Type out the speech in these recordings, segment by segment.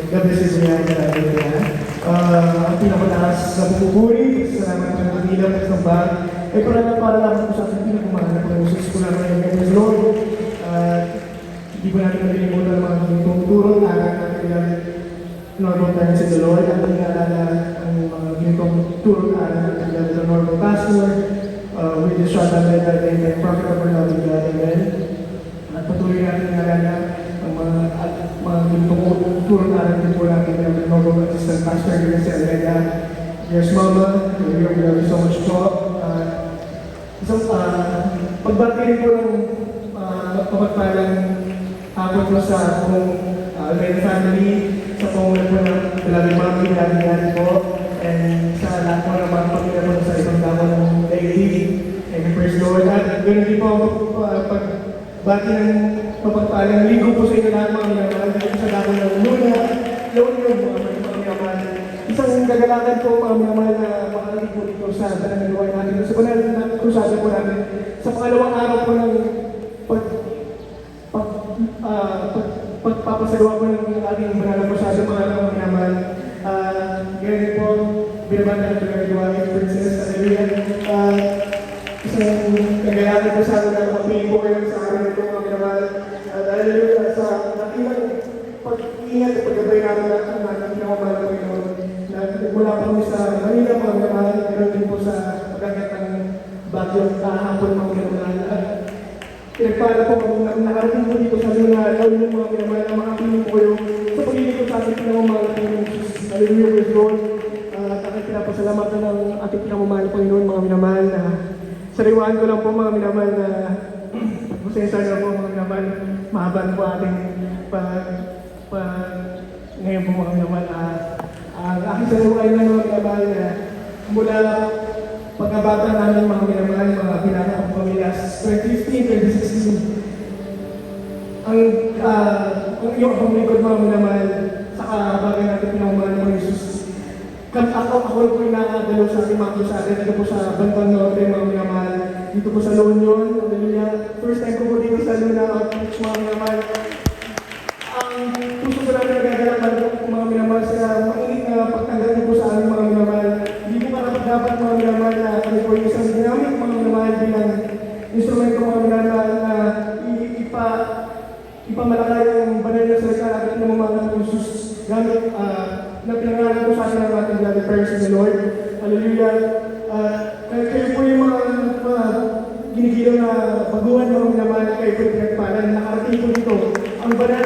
God bless you yan sa atin yan. Ang pinakataas na pupuri, salamat sa mga bilang at ng bag, ay para lamang po sa ating pinagumana po ng usus ko naman ng God Lord. Hindi po natin malilimutan ang mga tumuturo, aral natin ng normal time sa the Lord, at pinaalala ang mga ginitong turo, aral natin ng the normal pastor, with the short and the profitable loving God, amen. At patuloy natin naalala ang mga ginitong turo na natin po natin ng normal assistant pastor, yung si Aleda. Yes, Mama, we love you so much po. Pagbati rin po ng kapagpalang hapon po sa akong Aleda family, sa pangunan po ng Dalawang Mami, Dalawang po, and sa lahat po ng mga pamilya po sa ibang damo ng daily. And praise Lord. At ganoon din po ang pagbati ng kapagpalang linggo po sa inyo lahat mga minamahal dito sa damo ng Luna, mga minamahal. Isang gagalakan po mga minamahal na makalalig po dito sa pananagawa natin. Sa pananagawa natin, krusada po natin. Sa pangalawang araw po ng pagpapasagawa po ng ating banal po sa mga minamahal. Ganyan po, binabanda ng pinagawa ng Princess. Hallelujah. Isang kagalakan po sa atin na mapili po kayo sa akin ito mga minamahal. Dahil sa nakilang pag-iingat at pag-gabay namin ang pinamamahal po yun. Mula po kami sa Manila mga minamahal, meron din po sa pagkagat ng bagyong kahapon mga minamahal. Pinagpala po kami nakarating po dito sa Luna, lalo yung mga minamahal na makapiling po kayo sa pag-iingat po sa ating pinamamahal po yung Jesus. Hallelujah, praise Lord. At aking pinapasalamatan ng ating pinamamahal po yun mga minamahal na sariwaan ko lang po mga minamahal na pasensya na po mga minamahal, mahaban po ating ngayon po mga minamahal. Ang aking sariwaan ng mga minamahal na mula pagkabata namin mga minamahal, mga pinakang pamilya 2015, 2016. Ang iyong pamilya mga minamahal, saka bagay natin pinamamahal ng Jesus. Ako po yung nakadalo sa ating mga kusada dito po sa Bantang Norte mga minamahal. Dito po sa La Union, hallelujah. First time ko po dito sa Luna Outreach mga minamahal. Ang puso ko natin nagagalaman po mga minamahal sa mainit na pagtanggal niyo po sa aming mga minamahal. Hindi po dapat mga minamahal na kami po yung isang dinamik mga minamahal bilang instrumento mga minamahal na ipamalakay ang banal na salita natin ng mga ng Jesus gamit na pinangalan po sa atin ng ating God prayers in the Lord. Hallelujah. Kayo po yung mga ginigilaw na baguhan mga minamahal, kayo po yung pinagpalan. Nakarating po dito ang banal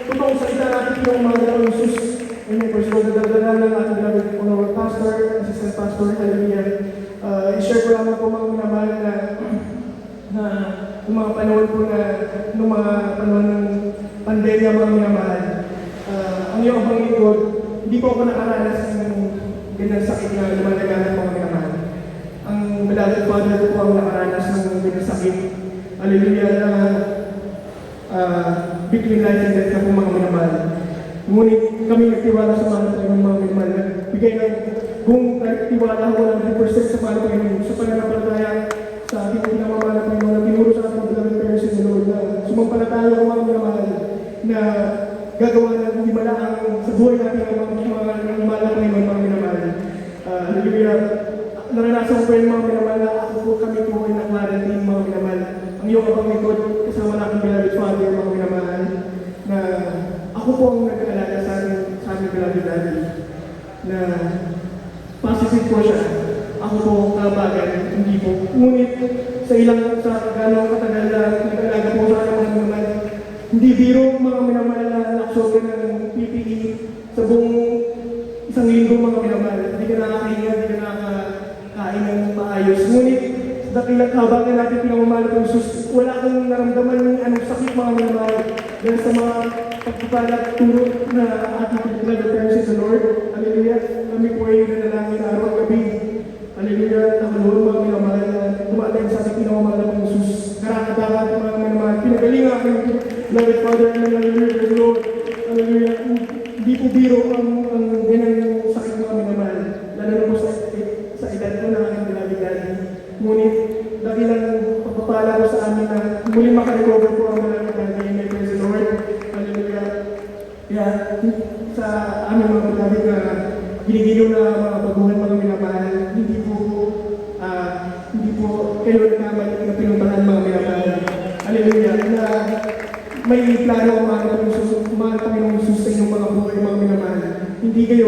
totoong salita natin yung mga ng Jesus. Amen. First of all, nadagdagan ng ating God pastor, assistant pastor, hallelujah. I-share ko lang po mga minamahal na yung mga panahon po na nung mga panahon ng pandemya mga minamahal. Ang iyong panglingkod, hindi po ako nakaranas ng ganang sakit na lumalagalan mga minamahal. Ang beloved father ko po ang nakaranas ng ganang sakit. Hallelujah na between life and death na po mga minamahal. Ngunit kami nagtiwala sa mga minamahal. Bigay ng kung nagtiwala ko ng 100% sa mga Panginoon, sa pananampalataya sa ating pinamamahal ng Panginoon na tinuro sa ating beloved parents in the Lord na sumampalataya ko mga minamahal na gagawa ng himala sa buhay natin ang mga himala ng mga minamahal. Hallelujah. Naranasan ko yung mga minamahal na ako po kami po ay na-quarantine mga minamahal. Ang iyong kapanglikod kasama na aking beloved father mga minamahal na ako po ang nag-aalala sa aming beloved daddy na positive po siya. Ako po kabagan, hindi po. Ngunit sa gano'ng katagal na nag-alaga po sa mga minamahal, hindi biro mga minamahal na naksogan ng PPE sa buong isang linggo mga minamahal. Hindi ka nakakahinga, hindi ka nakakain ng maayos. Ngunit sa dakilang kabagan natin pinamamahal ng Jesus, wala akong naramdaman ng anong sakit mga minamahal. Dahil sa mga pagpapalat turo na ating beloved parents sa Lord. Hallelujah. Kami po ay nanalangin na araw gabi. Hallelujah. Nakaluhon mga minamahal na dumating sa ating pinamamahal ng Jesus. Karakadangan mga minamahal. Pinagaling aking beloved Father na hallelujah the Lord. Hallelujah. Hindi po biro ang ganang sakit mga minamahal. Lalo na po sa edad ko na aking beloved daddy. Ngunit dakilang pagpapala ko sa amin na muling makarecover po ang beloved daddy. May praise the Lord. Hallelujah. Kaya sa aming mga pagdamit na ginigiliw na mga baguhan, mga minamahal. Hindi po kayo nagkamali na pinuntahan mga minamahal. Hallelujah. Na may plano ang mga Panginoong Jesus sa inyong mga buhay, mga minamahal. Hindi kayo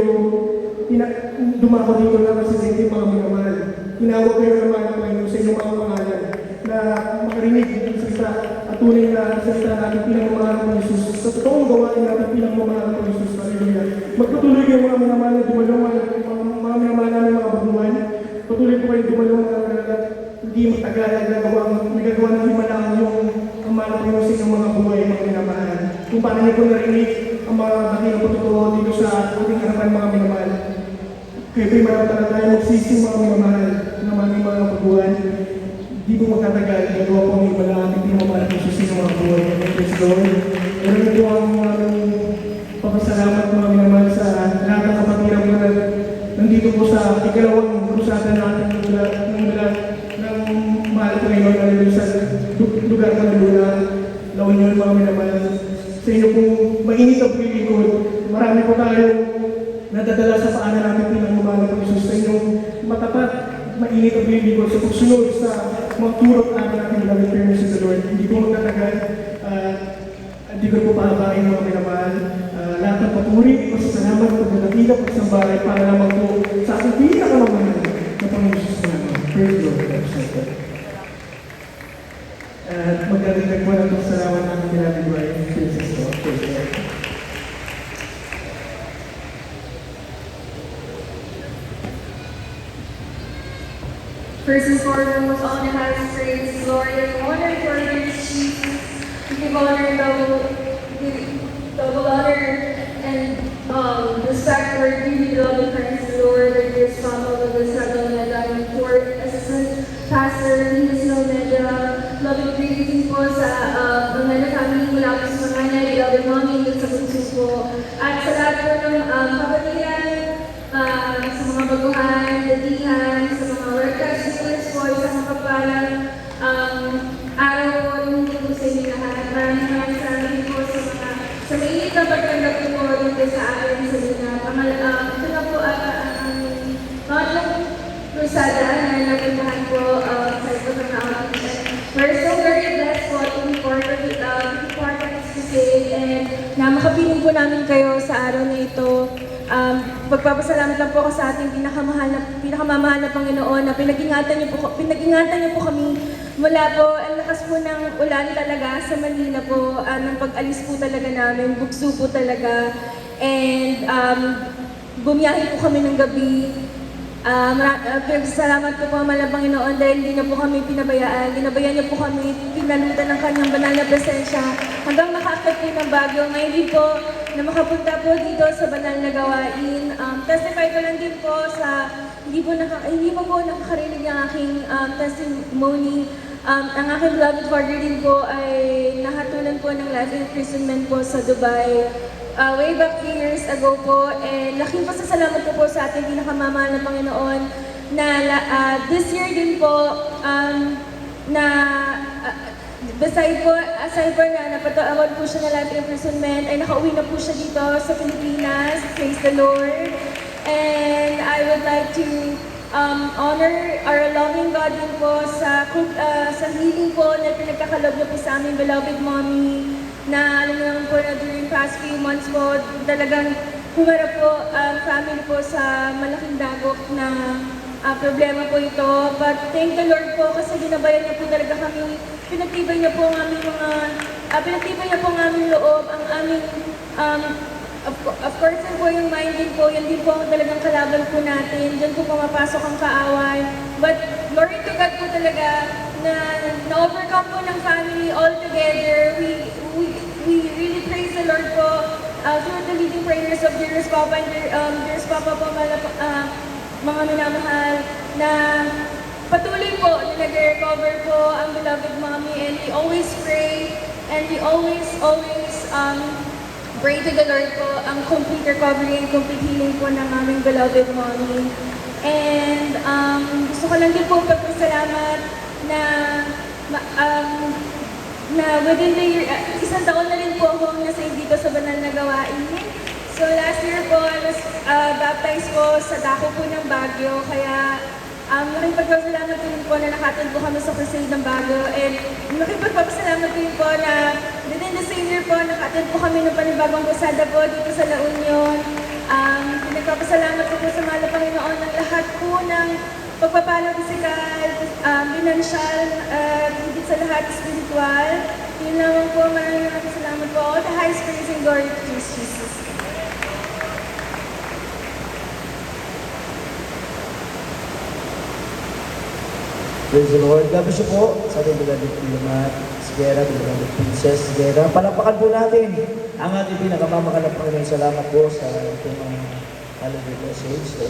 dumako dito na residente, mga minamahal. Tinawag kayo naman ng Panginoon sa inyong mga pangalan na makarinig ng salita at tunay na salita natin pinagmamahal ng Jesus. Sa totoong gawain natin pinagmamahal ng Jesus. Hallelujah. Magpatuloy kayo mga minamahal na dumalungan, mga minamahal namin mga baguhan. Patuloy po kayo dumalungan na hindi matagal nagagawa ng himalang yung ang mahal ng Panginoon sa inyong mga buhay, mga minamahal. Kung paano niyo po narinig ang mga dakilang totoo dito sa ating harapan, mga minamahal. Kayo po'y manatala magsising mga minamahal ng aming mga baguhan. Di po magtatagal, nagawa po ang iba na ating pinamahal ng Jesus sa mga buhay. Praise God. Meron po ang aming papasalamat mga minamahal sa lahat ng kapatiran mo na nandito po sa ikalawang krusada natin ng mahal ko ngayon na sa lugar ng Lula, La Union, mga minamahal. Sa inyo pong mainit ang pilikod, marami po tayo nadadala sa paanan natin pinagmamahal ng Jesus sa inyong matapat, mainit ang pilikod sa pagsunod sa mga turot natin loving fairness in the Lord. Hindi po magtatagal, hindi ko po pahabain mga minamahal. Lahat ng papuri, pasasalamat, pagdadakila, pagsambahay para lamang po sa ating pinakamamahal na Panginoon Jesus namin. Praise God. At magdadagdag po ng pasalamat natin pinagbuhay ng Jesus ko. Praise God. First and foremost, all the highest praise, glory, and honor for your Jesus. We give honor, double honor, and respect for you, beloved friends, Lord, and your son, of the Sagal Meda, for Assistant Pastor, Venus Meda, loving greetings po sa mga family mula po sa mga nanay, beloved mommy, and sa bunso po. At sa lahat po ng kapatiran, sa mga baguhan, datihan, sa mga workers, students po, sa mga papalang araw po, hindi po sa inyo lahat. Maraming salamat po sa mainit na pagtanggap po dito sa akin sa Luna. Ito na po ang pangatlong krusada na napuntahan po sa ito ng outreach. We're so very blessed po to be part of this crusade, and na makapiling po namin kayo sa araw na ito. Pagpapasalamat lang po ako sa ating pinakamamahal na Panginoon na pinag-ingatan niyo po kami mula po, ang lakas po ng ulan talaga sa Manila po, ng pag-alis po talaga namin, bugso po talaga, and bumiyahe po kami ng gabi. Salamat po mahal na Panginoon dahil hindi niyo po kami pinabayaan. Ginabayan niyo po kami, pinalutan ng kanyang banal na presensya hanggang makakit po ng Baguio. Ngayon din po na makapunta po dito sa banal na gawain. Testify ko lang din po sa hindi po nakakarinig ng aking testimony. Ang aking beloved father din po ay nahatulan po ng life imprisonment po sa Dubai. Way back 3 years ago po, and laking pasasalamat po sa ating pinakamamahal na Panginoon na this year din po, aside po na napatawad po siya na life imprisonment, ay nakauwi na po siya dito sa Pilipinas. Praise the Lord. And I would like to honor our loving God din po sa healing po na pinagkakalob niyo po sa aming beloved mommy, na alam naman po na during past few months po, talagang humarap po ang family po sa malaking dagok na problema po ito. But thank the Lord po kasi ginabayan niya po talaga kami, pinagtibay niya po ang aming loob, ang aming, of course po yung mind din po, yun din po ang talagang kalaban po natin, dyan po pumapasok ang kaaway. But glory to God po talaga na na-overcome po ng family all together. We really praise the Lord po through the leading prayers of dearest Papa and dearest Papa po, mga minamahal, na patuloy po na nag-recover po ang beloved mommy, and we always pray and we always pray to the Lord po ang complete recovery and complete healing po ng aming beloved mommy. And gusto ko lang din po pagpasalamat na within the year, isang taon na rin po akong nasa dito sa banal na gawain. So last year po, I was baptized po sa dako po ng Baguio. Kaya nakipagpapasalamat din po na nakatid po kami sa crusade ng Baguio. And nakipagpapasalamat din po na within the same year po, nakatid po kami ng panibagong pasada po dito sa La Union. Pinagpapasalamat ko po sa mahal na Panginoon ng lahat po ng pagpapalo pisikal, pinansyal, higit sa lahat spiritual. Yun naman po, maraming salamat po. All the highest praise and glory to Jesus. Praise the Lord. God bless you po sa ating beloved Pilamat, Sigera, beloved Princess Sigera. Palapakan po natin ang ating pinakamamakalang Panginoon. Salamat po sa ating mga holiday message.